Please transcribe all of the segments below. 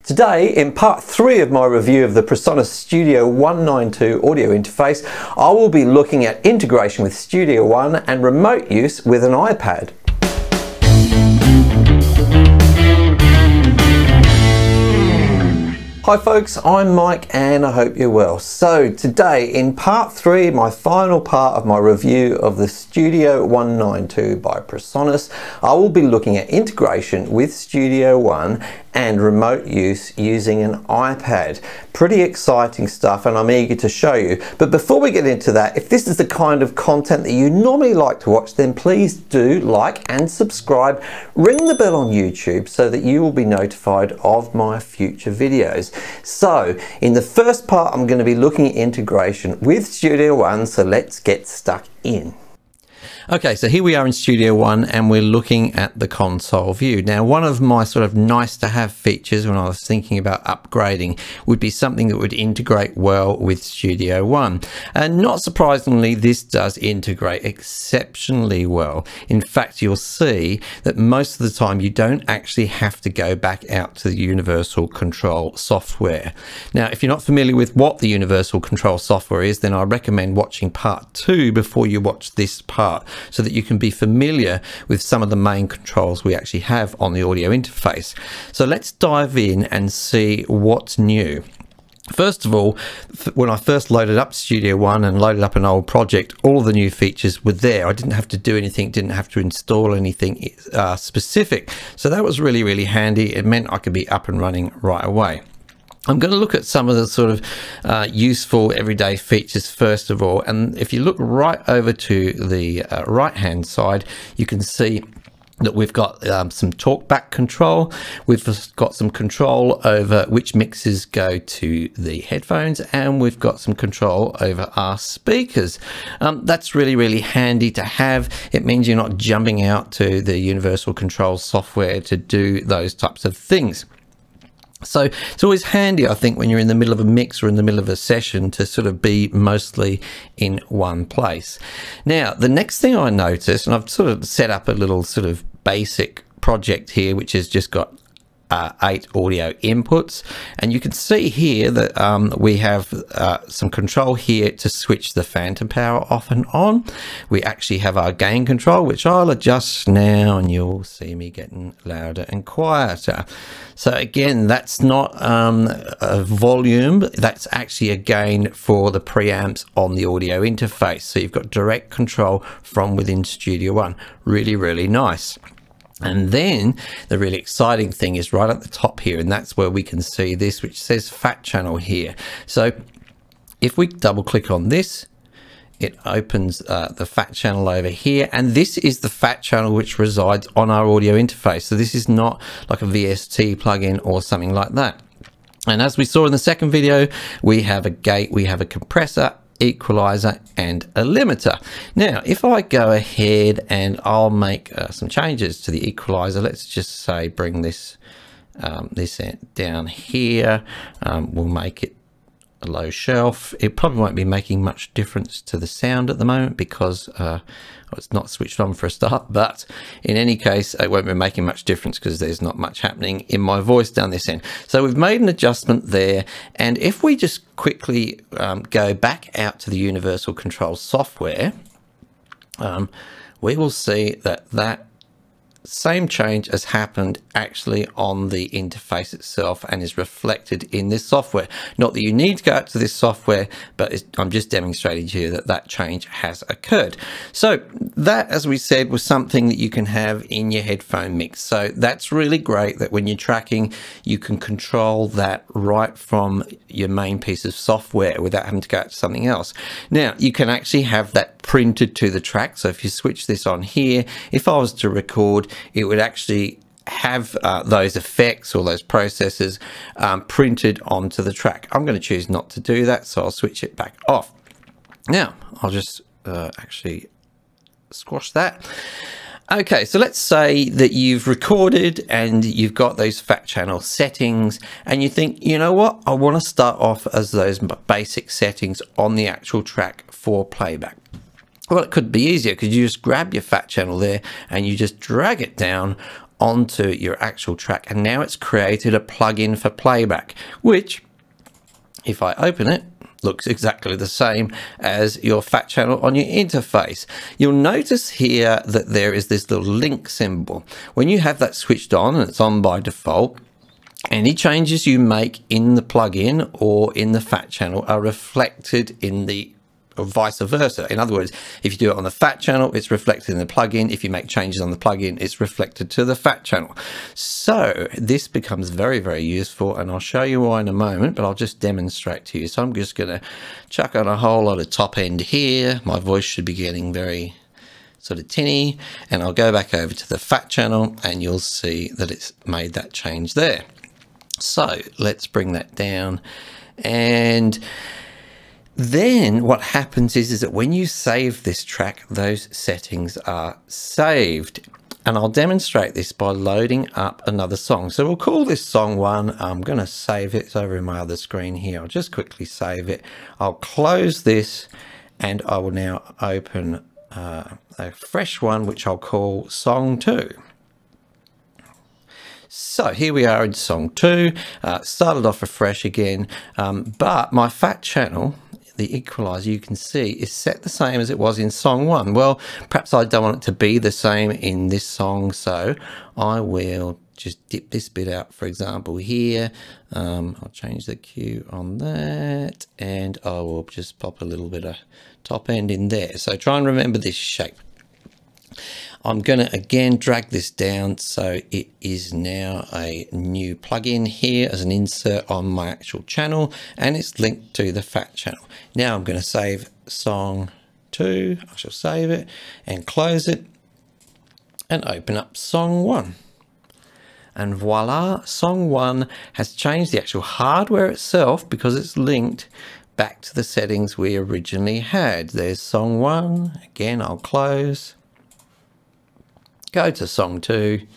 Today, in part 3 of my review of the Presonus Studio 192 audio interface, I will be looking at integration with Studio One and remote use with an iPad. Hi folks, I'm Mike and I hope you're well. So today in part 3, my final part of my review of the Studio 192 by Presonus, I will be looking at integration with Studio One and remote use using an iPad. Pretty exciting stuff and I'm eager to show you. But before we get into that, if this is the kind of content that you normally like to watch, then please do like and subscribe. Ring the bell on YouTube so that you will be notified of my future videos. So in the first part, I'm going to be looking at integration with Studio One, so let's get stuck in. Okay, so here we are in Studio One and we're looking at the console view. Now, one of my sort of nice to have features when I was thinking about upgrading would be something that would integrate well with Studio One. And not surprisingly, this does integrate exceptionally well. In fact, you'll see that most of the time you don't actually have to go back out to the Universal Control software. Now, if you're not familiar with what the Universal Control software is, then I recommend watching part 2 before you watch this part, so that you can be familiar with some of the main controls we actually have on the audio interface. So let's dive in and see what's new. First of all, when I first loaded up Studio One and loaded up an old project, all of the new features were there. I didn't have to do anything, didn't have to install anything specific. So that was really, really handy. It meant I could be up and running right away. I'm going to look at some of the sort of useful everyday features first of all, and if you look right over to the right hand side, you can see that we've got some talkback control. We've got some control over which mixes go to the headphones, and we've got some control over our speakers. That's really, really handy to have. It means you're not jumping out to the Universal Control software to do those types of things. So it's always handy, I think, when you're in the middle of a mix or in the middle of a session to sort of be mostly in one place. Now, the next thing I noticed, and I've sort of set up a little sort of basic project here, which has just got 8 audio inputs, and you can see here that we have some control here to switch the phantom power off and on. We actually have our gain control, which I'll adjust now, and you'll see me getting louder and quieter. So again, that's not a volume, that's actually a gain for the preamps on the audio interface. So you've got direct control from within Studio One. Really, really nice. And then the really exciting thing is right at the top here, and that's where we can see this, which says Fat Channel here. So if we double click on this, it opens the Fat Channel over here, and this is the Fat Channel which resides on our audio interface. So this is not like a VST plugin or something like that. And as we saw in the second video, we have a gate, we have a compressor, equalizer and a limiter. Now if I go ahead and I'll make some changes to the equalizer, let's just say bring this down here, we'll make it a low shelf. It probably won't be making much difference to the sound at the moment because it's not switched on for a start, but in any case it won't be making much difference because there's not much happening in my voice down this end. So we've made an adjustment there, and if we just quickly go back out to the Universal Control software, we will see that that same change has happened actually on the interface itself and is reflected in this software. Not that you need to go out to this software, but I'm just demonstrating to you that that change has occurred. So that, as we said, was something that you can have in your headphone mix. So that's really great that when you're tracking, you can control that right from your main piece of software without having to go out to something else. Now, you can actually have that printed to the track. So if you switch this on here, if I was to record, it would actually have those effects or those processes printed onto the track. I'm going to choose not to do that, so I'll switch it back off. Now, I'll just actually squash that. Okay, so let's say that you've recorded and you've got those Fat Channel settings and you think, you know what, I want to start off as those basic settings on the actual track for playback. Well, it could be easier because you just grab your Fat Channel there and you just drag it down onto your actual track, and now it's created a plugin for playback, which, if I open it, looks exactly the same as your fat channel on your interface. You'll notice here that there is this little link symbol. When you have that switched on, and it's on by default, any changes you make in the plugin or in the fat channel are reflected in the, or vice versa. In other words, if you do it on the fat channel, it's reflected in the plugin. If you make changes on the plugin, it's reflected to the fat channel. So this becomes very, very useful, and I'll show you why in a moment, but I'll just demonstrate to you. So I'm just going to chuck on a whole lot of top end here. My voice should be getting very sort of tinny, and I'll go back over to the fat channel and you'll see that it's made that change there. So let's bring that down, and then what happens is that when you save this track, those settings are saved. And I'll demonstrate this by loading up another song. So we'll call this song 1. I'm going to save it. It's over in my other screen here. I'll just quickly save it. I'll close this, and I will now open a fresh one, which I'll call song 2. So here we are in song 2. Started off afresh again, but my fat channel, the equalizer, you can see is set the same as it was in song 1. Well, perhaps I don't want it to be the same in this song, so I will just dip this bit out, for example, here. I'll change the Q on that, and I will just pop a little bit of top end in there. So try and remember this shape. I'm going to again drag this down so it is now a new plugin here as an insert on my actual channel, and it's linked to the fat channel. Now I'm going to save song 2. I shall save it and close it and open up song 1. And voila, song 1 has changed the actual hardware itself because it's linked back to the settings we originally had. There's song 1. Again, I'll close. Go to song 2,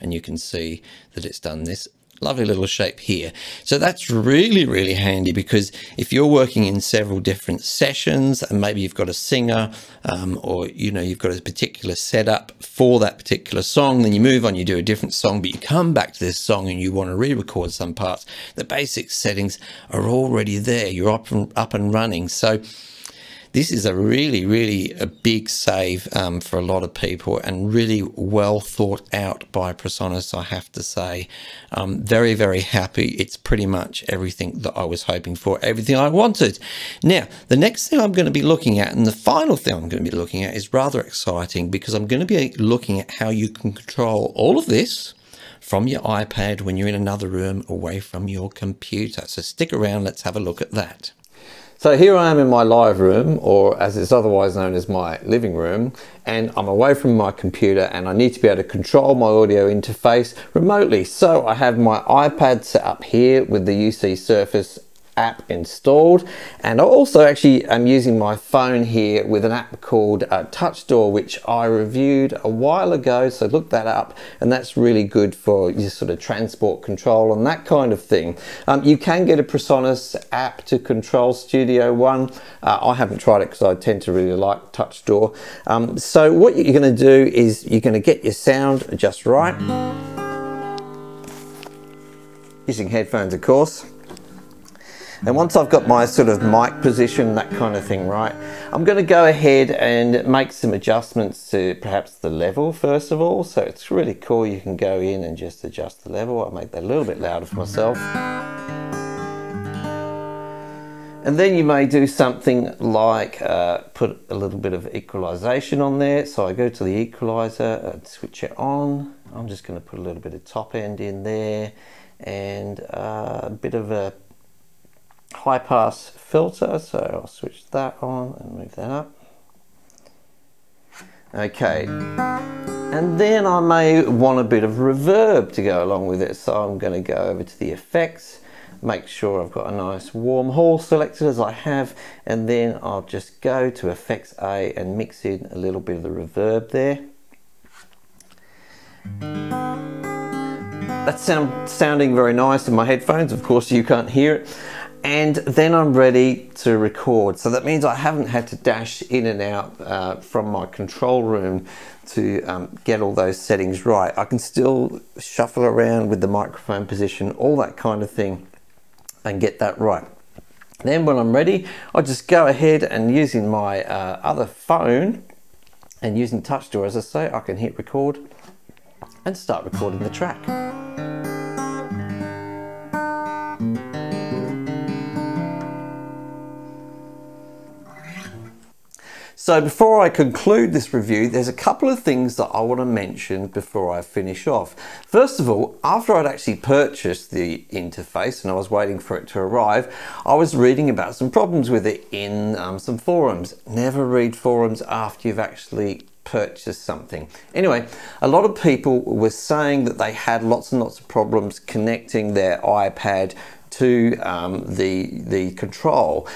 and you can see that it's done this lovely little shape here. So that's really, really handy, because if you're working in several different sessions and maybe you've got a singer or you've got a particular setup for that particular song, then you move on, you do a different song, but you come back to this song and you want to re-record some parts, the basic settings are already there. You're up and running. So this is a really a big save for a lot of people, and really well thought out by Presonus, I have to say. Very, very happy. It's pretty much everything that I was hoping for, everything I wanted. Now, the next thing I'm going to be looking at, and the final thing I'm going to be looking at, is rather exciting, because I'm going to be looking at how you can control all of this from your iPad when you're in another room away from your computer. So stick around, let's have a look at that. So here I am in my live room, or as it's otherwise known as my living room, and I'm away from my computer, and I need to be able to control my audio interface remotely. So I have my iPad set up here with the UC Surface app installed, and I also actually am using my phone here with an app called Touch Door, which I reviewed a while ago, so look that up, and that's really good for your sort of transport control and that kind of thing. You can get a Presonus app to control Studio One. I haven't tried it because I tend to really like Touch Door. So what you're going to do is you're going to get your sound just right, using headphones of course. And once I've got my sort of mic position, that kind of thing right, I'm going to go ahead and make some adjustments to perhaps the level first of all. So it's really cool, you can go in and just adjust the level. I'll make that a little bit louder for myself. And then you may do something like put a little bit of equalization on there. So I go to the equalizer and switch it on. I'm just going to put a little bit of top end in there, and a bit of a high pass filter, so I'll switch that on and move that up. Okay, and then I may want a bit of reverb to go along with it, so I'm going to go over to the effects, make sure I've got a nice warm hall selected as I have, and then I'll just go to effects A and mix in a little bit of the reverb there. That's sounding very nice in my headphones, of course you can't hear it. And then I'm ready to record. So that means I haven't had to dash in and out from my control room get all those settings right. I can still shuffle around with the microphone position, all that kind of thing, and get that right. Then when I'm ready, I just go ahead and using my other phone and using Touch Door, as I say, I can hit record and start recording the track. So before I conclude this review, there's a couple of things that I want to mention before I finish off. First of all, after I'd actually purchased the interface and I was waiting for it to arrive, I was reading about some problems with it in some forums. Never read forums after you've actually purchased something. Anyway, a lot of people were saying that they had lots and lots of problems connecting their iPad to the control.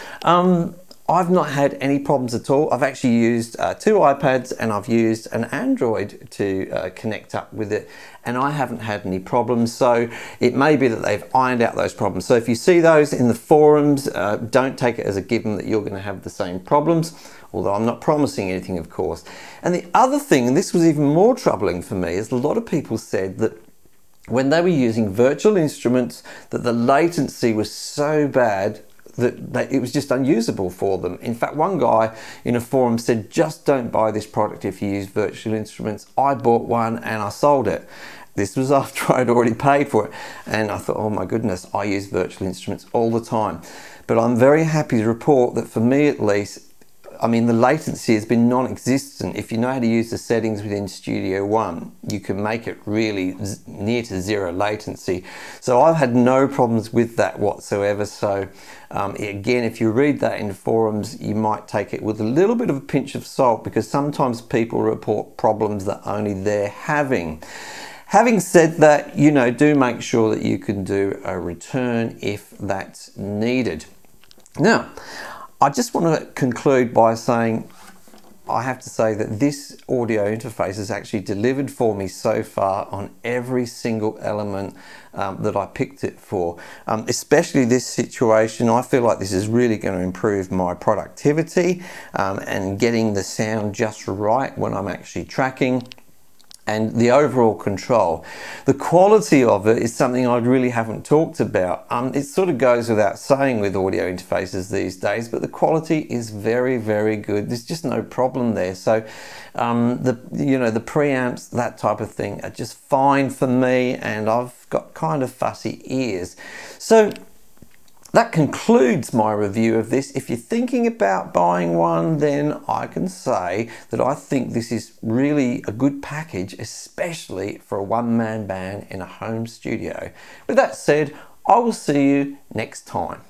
I've not had any problems at all. I've actually used 2 iPads and I've used an Android to connect up with it, and I haven't had any problems. So it may be that they've ironed out those problems. So if you see those in the forums, don't take it as a given that you're going to have the same problems, although I'm not promising anything, of course. And the other thing, and this was even more troubling for me, is a lot of people said that when they were using virtual instruments, that the latency was so bad that it was just unusable for them. In fact, one guy in a forum said, just don't buy this product if you use virtual instruments. I bought one and I sold it. This was after I'd already paid for it. And I thought, oh my goodness, I use virtual instruments all the time. But I'm very happy to report that for me at least, I mean, the latency has been non-existent. If you know how to use the settings within Studio One, you can make it really near to 0 latency. So I've had no problems with that whatsoever. So again, if you read that in forums, you might take it with a little bit of a pinch of salt, because sometimes people report problems that only they're having. Having said that, you know, do make sure that you can do a return if that's needed. Now, I just want to conclude by saying I have to say that this audio interface has actually delivered for me so far on every single element that I picked it for. Especially this situation, I feel like this is really going to improve my productivity and getting the sound just right when I'm actually tracking, and the overall control. The quality of it is something I really haven't talked about. It sort of goes without saying with audio interfaces these days, but the quality is very, very good. There's just no problem there. So the preamps, that type of thing, are just fine for me, and I've got kind of fussy ears. So that concludes my review of this. If you're thinking about buying one, then I can say that I think this is really a good package, especially for a one-man band in a home studio. With that said, I will see you next time.